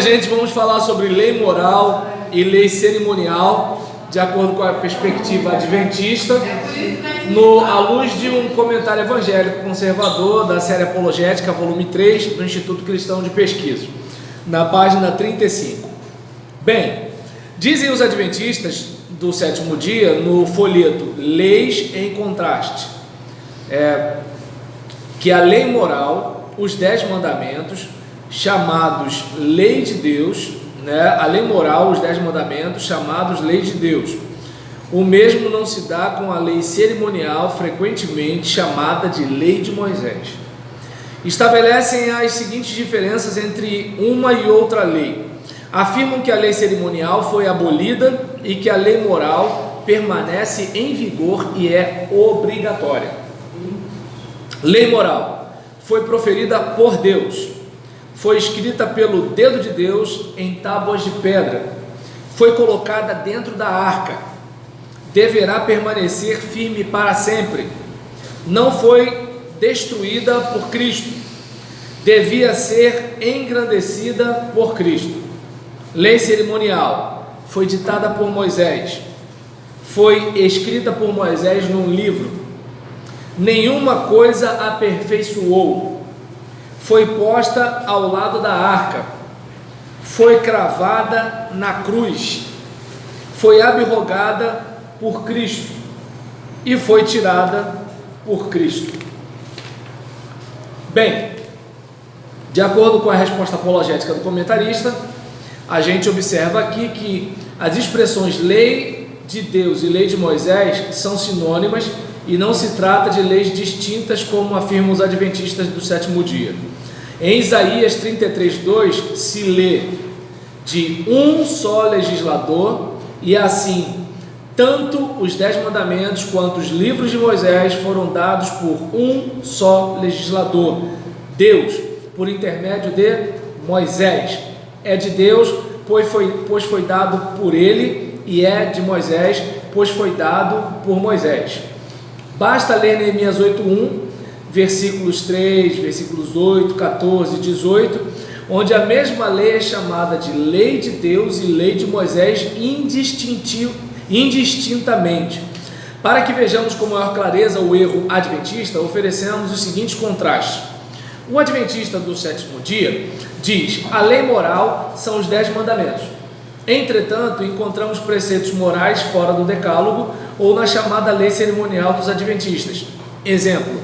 Gente, vamos falar sobre lei moral e lei cerimonial, de acordo com a perspectiva adventista, à luz de um comentário evangélico conservador da série Apologética, volume 3, do Instituto Cristão de Pesquisa, na página 35. Bem, dizem os adventistas do sétimo dia, no folheto Leis em Contraste, que a lei moral, os 10 mandamentos, chamados lei de Deus, a lei moral, os 10 mandamentos, chamados lei de Deus. O mesmo não se dá com a lei cerimonial, frequentemente chamada de lei de Moisés. Estabelecem as seguintes diferenças entre uma e outra lei. Afirmam que a lei cerimonial foi abolida e que a lei moral permanece em vigor e é obrigatória. Lei moral foi proferida por Deus, foi escrita pelo dedo de Deus em tábuas de pedra, foi colocada dentro da arca, deverá permanecer firme para sempre, não foi destruída por Cristo, devia ser engrandecida por Cristo. Lei cerimonial foi ditada por Moisés, foi escrita por Moisés num livro, nenhuma coisa aperfeiçoou, foi posta ao lado da arca, foi cravada na cruz, foi abrogada por Cristo e foi tirada por Cristo. Bem, de acordo com a resposta apologética do comentarista, a gente observa aqui que as expressões lei de Deus e lei de Moisés são sinônimas e não se trata de leis distintas, como afirmam os adventistas do sétimo dia. Em Isaías 33:2 se lê de um só legislador, e assim, tanto os 10 mandamentos quanto os livros de Moisés foram dados por um só legislador, Deus, por intermédio de Moisés. É de Deus, pois foi dado por ele, e é de Moisés, pois foi dado por Moisés. Basta ler Neemias 8:1, versículos 3, versículos 8, 14 e 18, onde a mesma lei é chamada de lei de Deus e lei de Moisés indistintamente. Para que vejamos com maior clareza o erro adventista, oferecemos os seguintes contrastes. O adventista do sétimo dia diz: a lei moral são os 10 mandamentos. Entretanto, encontramos preceitos morais fora do decálogo ou na chamada lei cerimonial dos adventistas. Exemplo: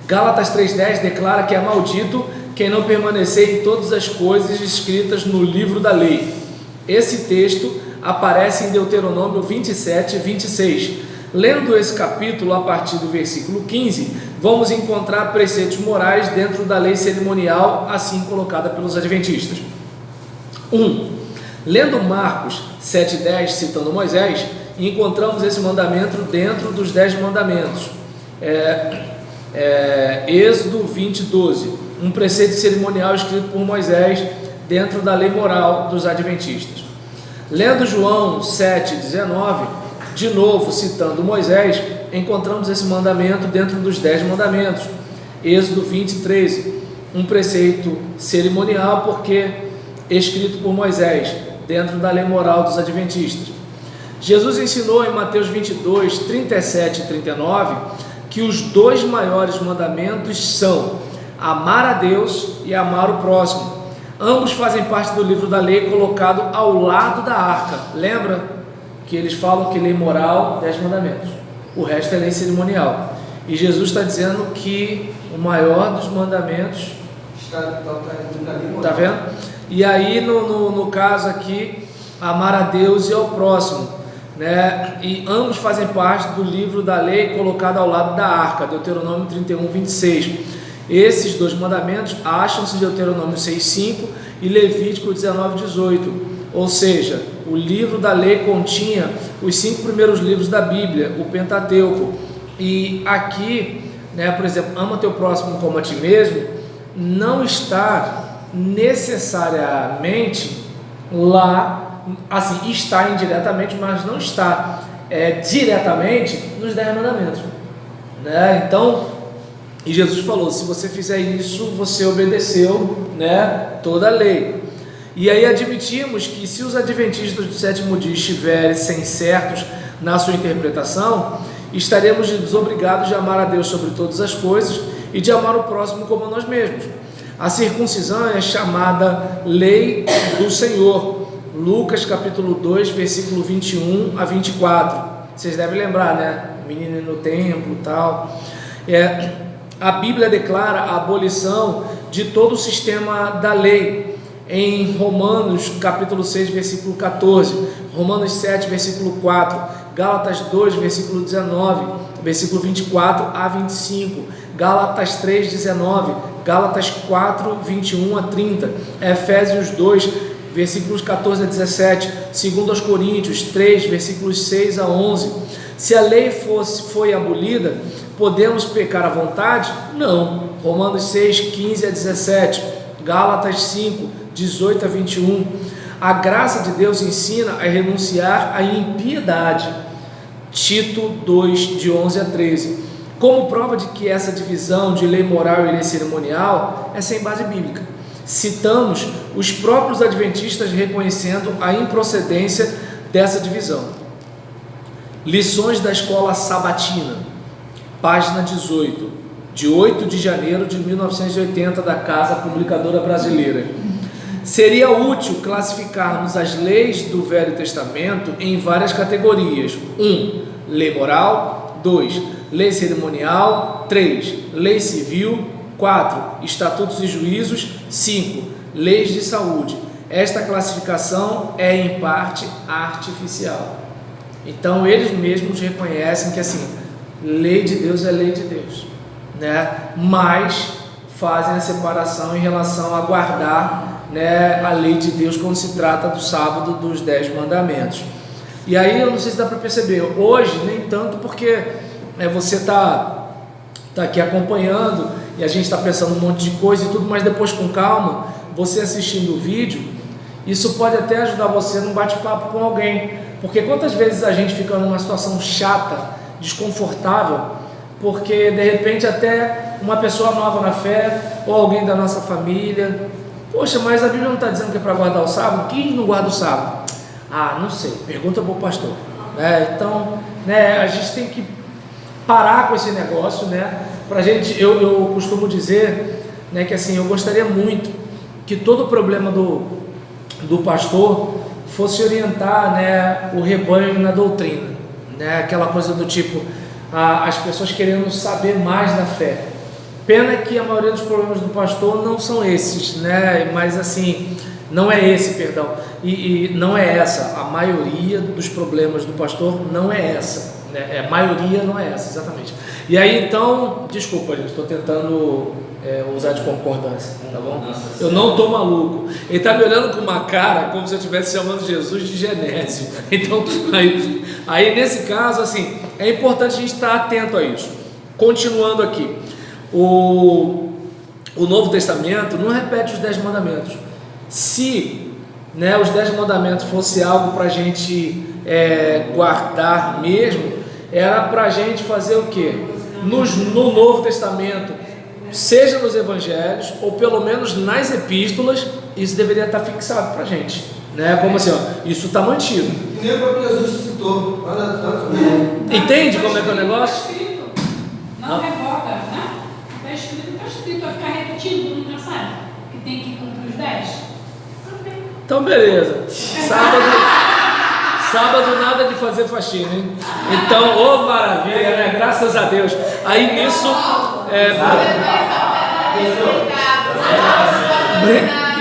Gálatas 3:10 declara que é maldito quem não permanecer em todas as coisas escritas no livro da lei. Esse texto aparece em Deuteronômio 27:26. Lendo esse capítulo a partir do versículo 15, vamos encontrar preceitos morais dentro da lei cerimonial, assim colocada pelos adventistas. 1. Lendo Marcos 7:10, citando Moisés, encontramos esse mandamento dentro dos 10 mandamentos. Êxodo 20:12, um preceito cerimonial escrito por Moisés dentro da lei moral dos adventistas. Lendo João 7:19, de novo citando Moisés, encontramos esse mandamento dentro dos 10 mandamentos. Êxodo 20:13, um preceito cerimonial porque escrito por Moisés dentro da lei moral dos adventistas. Jesus ensinou em Mateus 22:37 e 39 que os 2 maiores mandamentos são amar a Deus e amar o próximo. Ambos fazem parte do livro da lei colocado ao lado da arca. Lembra que eles falam que lei moral, 10 mandamentos, o resto é lei cerimonial, e Jesus está dizendo que o maior dos mandamentos está vendo? E aí no caso aqui, amar a Deus e ao próximo, e ambos fazem parte do livro da lei colocado ao lado da arca, Deuteronômio 31:26. Esses 2 mandamentos acham-se em Deuteronômio 6:5 e Levítico 19:18, ou seja, o livro da lei continha os 5 primeiros livros da Bíblia, o Pentateuco. E aqui, por exemplo, ama teu próximo como a ti mesmo, não está necessariamente lá, assim, está indiretamente, mas não está diretamente nos 10 mandamentos, Então, e Jesus falou: se você fizer isso, você obedeceu, toda a lei. E aí admitimos que se os adventistas do sétimo dia estiverem sem certos na sua interpretação, estaremos desobrigados de amar a Deus sobre todas as coisas e de amar o próximo como a nós mesmos. A circuncisão é chamada lei do Senhor. Lucas capítulo 2, versículo 21 a 24. Vocês devem lembrar, né? O menino no templo e tal. A Bíblia declara a abolição de todo o sistema da lei em Romanos capítulo 6, versículo 14, Romanos 7, versículo 4, Gálatas 2, versículo 19, versículo 24 a 25, Gálatas 3, 19, Gálatas 4, 21 a 30, Efésios 2, versículos 14 a 17, 2 Coríntios 3, versículos 6 a 11. Se a lei foi abolida, podemos pecar à vontade? Não. Romanos 6, 15 a 17, Gálatas 5, 18 a 21. A graça de Deus ensina a renunciar à impiedade. Tito 2, de 11 a 13. Como prova de que essa divisão de lei moral e lei cerimonial é sem base bíblica, citamos os próprios adventistas reconhecendo a improcedência dessa divisão. Lições da Escola Sabatina, página 18, de 8 de janeiro de 1980, da Casa Publicadora Brasileira. Seria útil classificarmos as leis do Velho Testamento em várias categorias. 1. Lei moral. 2. Lei cerimonial. 3. Lei civil. 4. Estatutos e juízos. 5. Leis de saúde. Esta classificação é em parte artificial. Então eles mesmos reconhecem que assim, lei de Deus é lei de Deus, né? Mas fazem a separação em relação a guardar, né, a lei de Deus quando se trata do sábado dos 10 mandamentos. E aí eu não sei se dá para perceber, hoje nem tanto, porque você está aqui acompanhando e a gente está pensando um monte de coisa e tudo, mas depois com calma, você assistindo o vídeo, isso pode até ajudar você num bate-papo com alguém, porque quantas vezes a gente fica numa situação chata, desconfortável, porque de repente até uma pessoa nova na fé, ou alguém da nossa família, poxa, mas a Bíblia não está dizendo que é para guardar o sábado? Quem não guarda o sábado? Ah, não sei, pergunta para o pastor. Então, a gente tem que parar com esse negócio, pra gente, eu costumo dizer, que assim, eu gostaria muito que todo o problema do pastor fosse orientar, o rebanho na doutrina, aquela coisa do tipo, as pessoas querendo saber mais da fé. Pena que a maioria dos problemas do pastor não são esses, mas assim, não é esse, perdão, e não é essa, a maioria dos problemas do pastor não é essa, a maioria não é essa, exatamente. E aí então, desculpa gente, estou tentando usar de concordância, tá bom? Eu não estou maluco, ele está me olhando com uma cara como se eu estivesse chamando Jesus de Genésio. Então, aí nesse caso, assim, é importante a gente estar atento a isso. Continuando aqui, o Novo Testamento não repete os 10 mandamentos. Se os 10 mandamentos fosse algo para a gente guardar mesmo, era para a gente fazer o quê? No Novo Testamento, seja nos Evangelhos ou pelo menos nas Epístolas, isso deveria estar fixado para a gente, como assim, isso está mantido. Nem o próprio Jesus citou. Entende como é que é o negócio? Não revoga, né? Está escrito, vai ficar repetindo, não sabe? Que tem que cumprir os 10. Então beleza, sábado nada de fazer faxina, hein? Então, ô maravilha, graças a Deus. Aí nisso,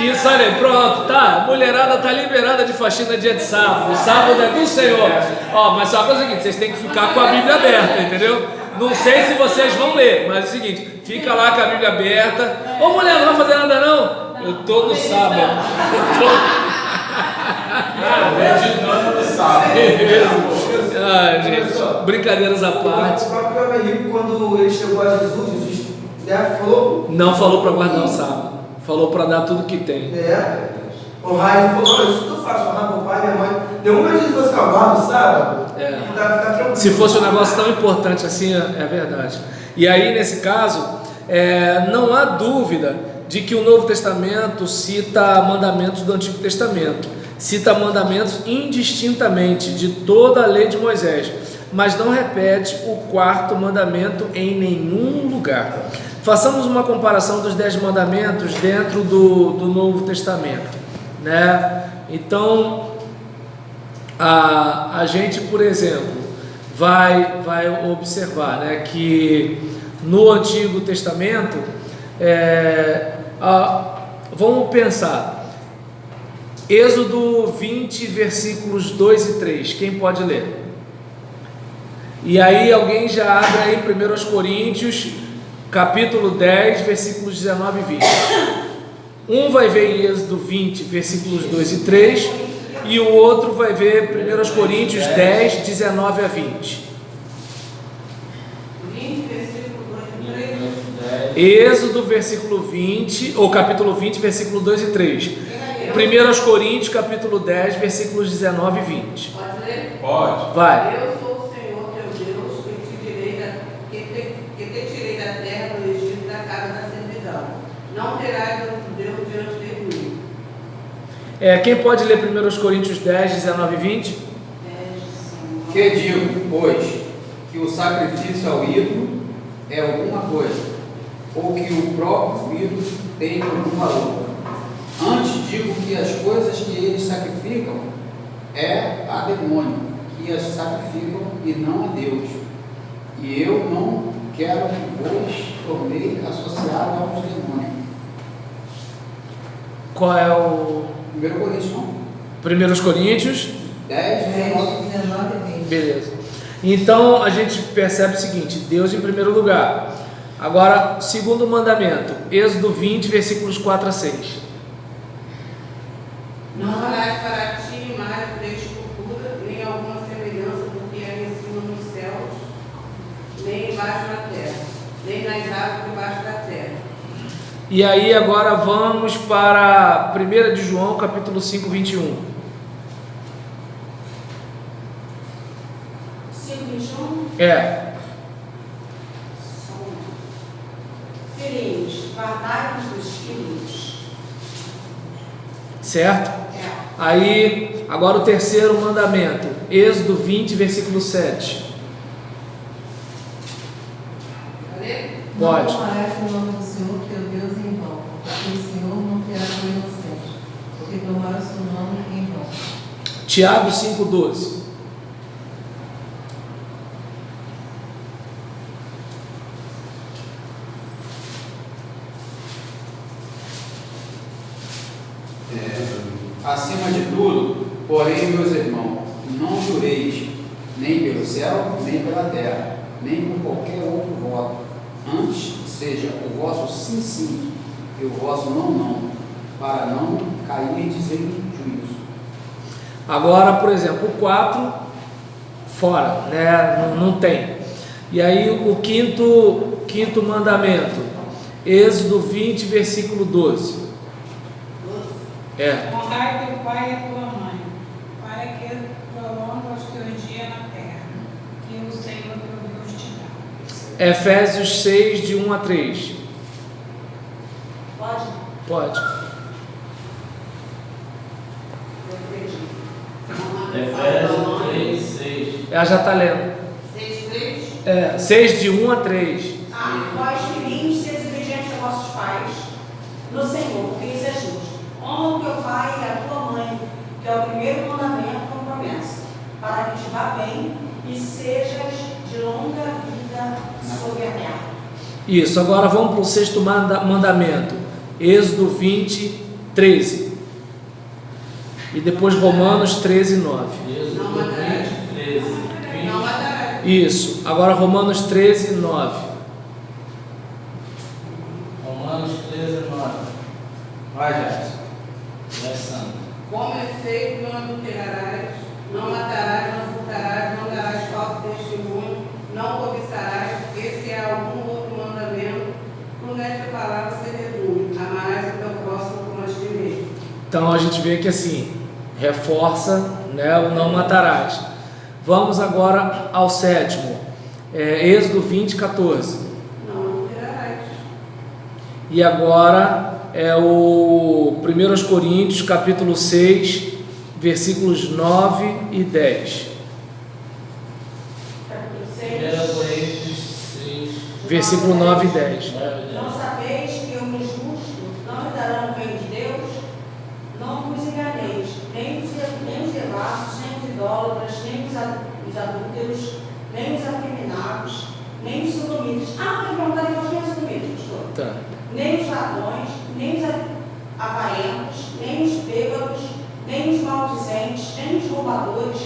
isso, olha aí, pronto, tá, mulherada tá liberada de faxina dia de sábado, o sábado é do Senhor. Mas só uma coisa é o seguinte, vocês têm que ficar com a Bíblia aberta, entendeu? Não sei se vocês vão ler, mas é o seguinte, fica lá com a Bíblia aberta. Ô mulher, não vai fazer nada não? Eu tô no sábado. Meditando no sábado. Gente, brincadeiras à parte. O próprio Abraão, quando ele chegou a Jesus falou. Não falou para guardar o sábado, falou para dar tudo que tem. O Raio falou: olha, isso que eu faço, honrar meu pai, minha mãe. Nenhuma vez fosse que eu guardo o sábado, ficar tranquilo. Se fosse um negócio tão importante assim, é verdade. E aí, nesse caso, não há dúvida de que o Novo Testamento cita mandamentos do Antigo Testamento, cita mandamentos indistintamente de toda a lei de Moisés, mas não repete o quarto mandamento em nenhum lugar. Façamos uma comparação dos 10 mandamentos dentro do Novo Testamento, né? Então, a gente, por exemplo, vai observar, né, que no Antigo Testamento, vamos pensar, Êxodo 20, versículos 2 e 3, quem pode ler? E aí alguém já abre aí 1 Coríntios, capítulo 10, versículos 19 e 20. Um vai ver em Êxodo 20, versículos 2 e 3, e o outro vai ver 1 Coríntios 10, 19 a 20. Êxodo, versículo 20, ou capítulo 20, versículo 2 e 3. 1 Coríntios, capítulo 10, versículos 19 e 20. Pode ler? Pode. Vai. Eu sou o Senhor teu Deus, que te tirei da terra do Egito, da casa da servidão. Não terás outro Deus diante de mim. Quem pode ler 1 Coríntios 10, 19 e 20? Que digo, pois, que o sacrifício ao ídolo é alguma coisa, ou que o próprio ídolo tem algum valor. Antes digo que as coisas que eles sacrificam é a demônio, que as sacrificam e não a Deus. E eu não quero que vos tornei associado aos demônios. Qual é o 1 Coríntios, não? 1 Coríntios? 10, 19. 19 e 20. Beleza. Então a gente percebe o seguinte: Deus em primeiro lugar. Agora, segundo mandamento, Êxodo 20, versículos 4 a 6. Não farás para ti imagem de escultura, nem alguma semelhança do que é em cima nos céus, nem embaixo na terra, nem nas águas debaixo da terra. E aí agora vamos para 1 de João, capítulo 5, 21. 5:21. Filhinhos, guardai-vos dos ídolos. Certo? Aí, agora o terceiro mandamento, Êxodo 20, versículo 7. Pode. Não tomarás o nome do Senhor teu Deus em vão, porque o Senhor não terá por inocente, porque tomaram o seu nome em vão. Tiago 5,12. Acima de tudo, porém, meus irmãos, não jureis nem pelo céu, nem pela terra, nem por qualquer outro voto. Antes, seja o vosso sim, sim, e o vosso não, não, para não cairdes em juízo. Agora, por exemplo, o 4, fora, né? Não tem. E aí o quinto mandamento, Êxodo 20, versículo 12. Honrai teu pai e a tua mãe, para que prolongue os teus dias na terra, que o Senhor teu Deus te dá. Efésios 6, de 1 a 3. Pode? Pode. Efésios 3, 6. Ela já está lendo. 6:3. 6, de 1 a 3. Vós, filhinhos, sede obedientes a vossos pais no Senhor, porque isso é justo. Honra o teu pai e a tua mãe, que é o primeiro mandamento com promessa, para que te vá bem e sejas de longa vida sobre a terra. Isso, agora vamos para o sexto mandamento, Êxodo 20, 13. E depois Romanos 13, 9. Êxodo 20, 13. Não matarás. Isso, agora Romanos 13, 9. Romanos 13, 9. Vai, Jefferson. Alessandro. Como é feito, não adulterarás, não matarás, não furtarás, não darás falso testemunho, não cobiçarás. Esse é algum outro mandamento. Por nesta palavra se resume: amarás o teu próximo como a ti mesmo. Então a gente vê que assim, reforça, né, o não matarás. Vamos agora ao sétimo, Êxodo 20, 14. Não adulterarás. E agora é o 1 Coríntios, capítulo 6, versículos 9 e 10. Primeira Coríntios 6. Versículo 9 e 10. Não sabeis que o justo não herdarão o reino de Deus? Não vos enganeis, nem os devassos, nem os idólatras, nem os adúlteros, nem os afeminados, nem os sodomitas. Eu perguntaria para os meus sodomitas, pastor. Tá. Nem os ladrões, nem os avarentos, nem os bêbados, nem os maldizentes, nem os roubadores,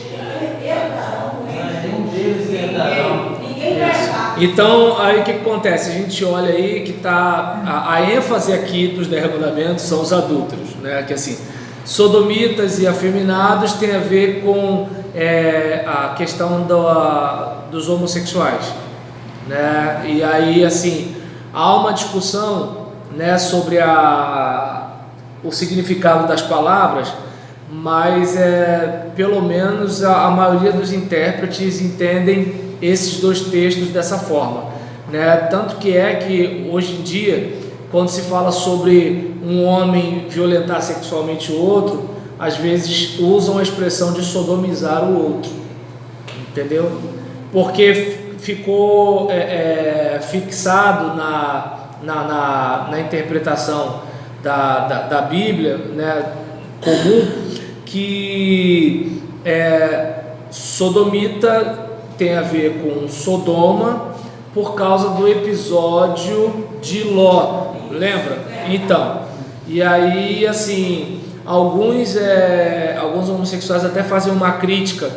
herdarão o reino de Nenhum deles herdarão. Ninguém vai herdar. Então, aí o que acontece? A gente olha aí que tá a ênfase aqui dos 10 mandamentos são os adúlteros, né? Que assim, sodomitas e afeminados tem a ver com a questão dos homossexuais, né? E aí, assim, há uma discussão, né, sobre o significado das palavras, mas pelo menos a maioria dos intérpretes entendem esses dois textos dessa forma, né? Tanto que hoje em dia, quando se fala sobre um homem violentar sexualmente o outro, às vezes usam a expressão de sodomizar o outro, entendeu? Porque ficou fixado na interpretação da Bíblia, né, comum, que sodomita tem a ver com Sodoma por causa do episódio de Ló, lembra? Então, e aí assim, alguns homossexuais até fazem uma crítica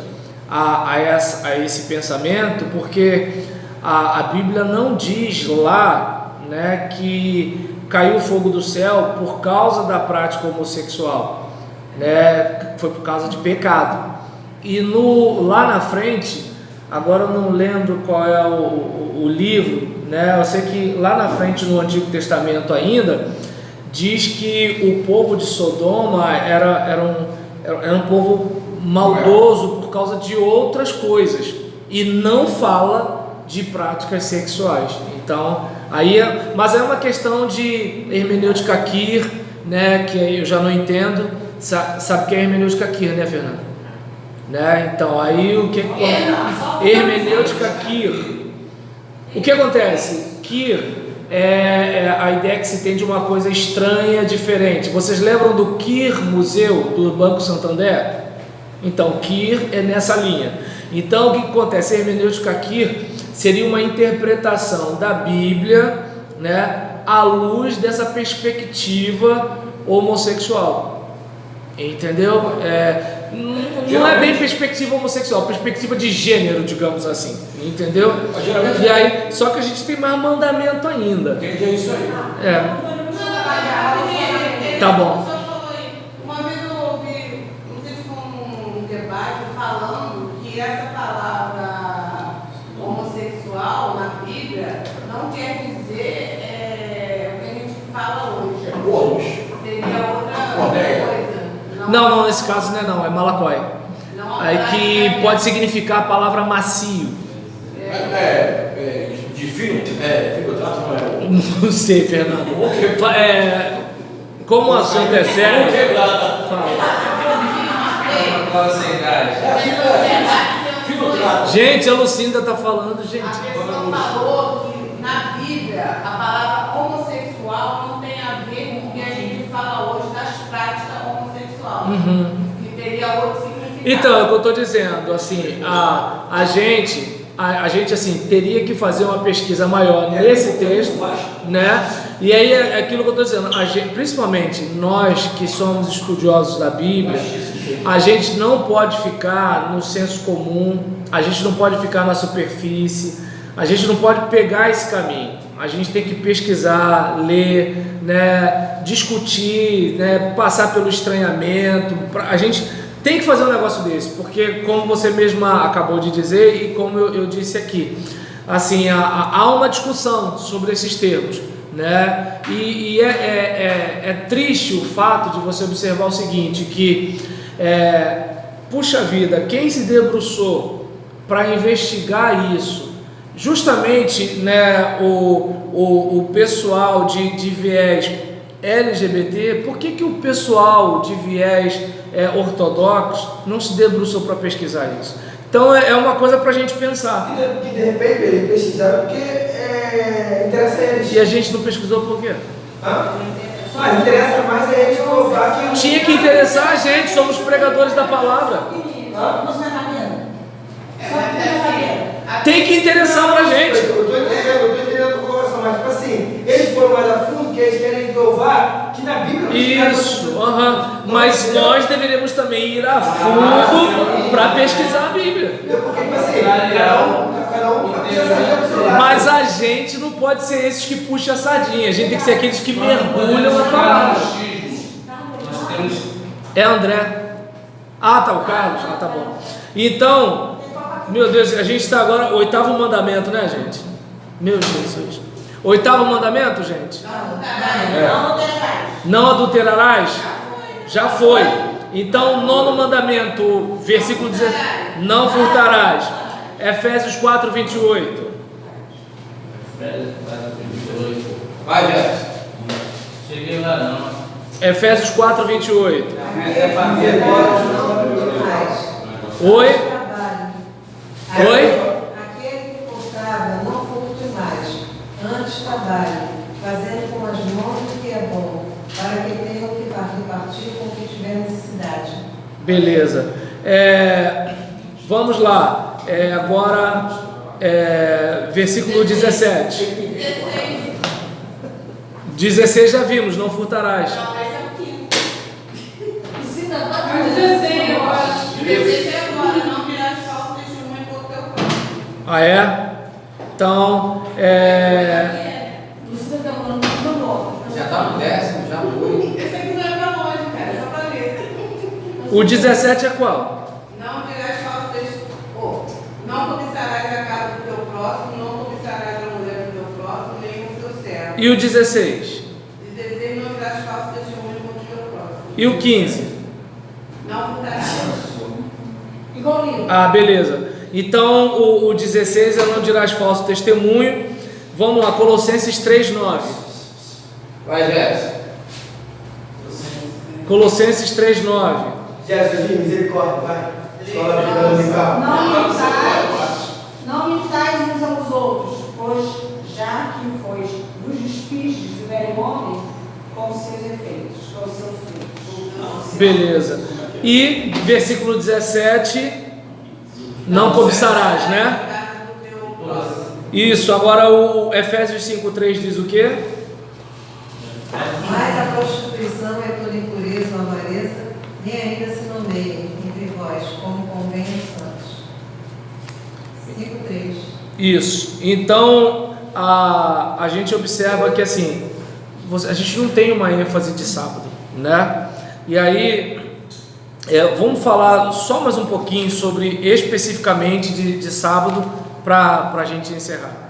a esse pensamento, porque a Bíblia não diz lá, né, que caiu fogo do céu por causa da prática homossexual, né? Foi por causa de pecado. E lá na frente, agora eu não lembro qual é o livro, né? Eu sei que lá na frente no Antigo Testamento ainda diz que o povo de Sodoma era um povo maldoso por causa de outras coisas, e não fala de práticas sexuais. Então, mas é uma questão de hermenêutica queer, né, que eu já não entendo. Sabe o que é hermenêutica queer, né, Fernanda? Né? Então, aí o que hermenêutica queer? O que acontece? Queer é a ideia que se tem de uma coisa estranha, diferente. Vocês lembram do Queer Museu do Banco Santander? Então, queer é nessa linha. Então, o que acontece? A hermenêutica queer seria uma interpretação da Bíblia, né, à luz dessa perspectiva homossexual. Entendeu? Não é bem perspectiva homossexual, perspectiva de gênero, digamos assim. Entendeu? E aí, só que a gente tem mais mandamento ainda. Entendi isso aí. Tá bom. Uma vez eu ouvi, não sei se foi um debate falando que essa palavra homossexual na Bíblia não quer dizer o que a gente fala hoje. Seria outra coisa. Não, nesse caso não é malacói. Aí que pode significar a palavra macio. De fino, filotrato não é? Não sei, Fernando. Como o assunto é sério, Agora sem gás. Filotrato. gente, a Lucinda tá falando, gente. A pessoa falou que na Bíblia a palavra homossexual não tem a ver com o que a gente fala hoje das práticas homossexuais. Que teria outro significado. Então, é o que eu estou dizendo, assim, a gente assim, teria que fazer uma pesquisa maior nesse texto, né? E aí é aquilo que eu estou dizendo, principalmente nós que somos estudiosos da Bíblia, a gente não pode ficar no senso comum, a gente não pode ficar na superfície, a gente não pode pegar esse caminho. A gente tem que pesquisar, ler, né, discutir, né, passar pelo estranhamento. A gente tem que fazer um negócio desse, porque como você mesma acabou de dizer e como eu disse aqui, assim, há uma discussão sobre esses termos, né? E é triste o fato de você observar o seguinte, que puxa vida, quem se debruçou para investigar isso, justamente, né, o pessoal de viés LGBT, por que o pessoal de viés ortodoxo não se debruçou para pesquisar isso? Então é uma coisa para a gente pensar. Que de repente ele pesquisaram porque interessa a eles. E a gente não pesquisou por quê? Mas interessa mais a eles provar que... Tinha que interessar a gente, somos pregadores da palavra. Tem que interessar pra gente. Eu tô entendendo a colocação, mas tipo assim, eles foram mais a fundo porque eles querem provar que na Bíblia... Isso, mas nós deveríamos também ir a fundo para pesquisar a Bíblia. Porque tipo assim, cada um puxa a sardinha pro seu lado. Mas a gente não pode ser esses que puxam a sardinha, a gente tem que ser aqueles que mergulham na palavra. Nós temos. É André? Ah, tá, o Carlos? Ah, tá bom. Então, meu Deus, a gente está agora, 8º mandamento, né, gente? Meu Jesus. 8º mandamento, gente? Não adulterarás? Já foi. Então, 9º mandamento, versículo 16, não furtarás. Efésios 4, 28. Vai, Jefferson. Cheguei lá não. Efésios 4, 28. É para ver agora. Oi? Trabalhe. Oi? Aquele que furtava, não furte mais. Antes trabalhe, fazendo com as mãos o que é bom, para que tenham que repartir com o que tiver necessidade. Beleza. Vamos lá. Agora, versículo 17. 16 já vimos, não furtarás. Ah, é? Então, Já está no 10º, já foi. Esse aqui não é pra longe, cara, é só pra ler. o 17 é qual? Não dirás falso testemunho. Não cobiçarás a casa do teu próximo, não cobiçarás a mulher do teu próximo, nem o seu servo. E o 16? 16, não dirás falso testemunho contra o teu próximo. E o 15? Não furtarás. Igual livro. Ah, beleza. Então, o 16 é não dirás falso testemunho. Vamos lá, Colossenses 3:9. Vai, Jefferson. Colossenses 3:9. Jefferson, misericórdia, vai. Escola Bíblica Dominical. Não mentais uns aos outros, pois já que vos despistes do velho homem com seus efeitos, com seu fruto. Beleza. E versículo 17, não cobiçarás, né? Isso, agora o Efésios 5:3 diz o quê? Mas a prostituição é toda impureza ou avareza, nem ainda se nomeia entre vós, como convém aos santos. 5:3. Isso. Então, a gente observa que assim, a gente não tem uma ênfase de sábado, né? E aí, vamos falar só mais um pouquinho sobre especificamente de sábado para a gente encerrar.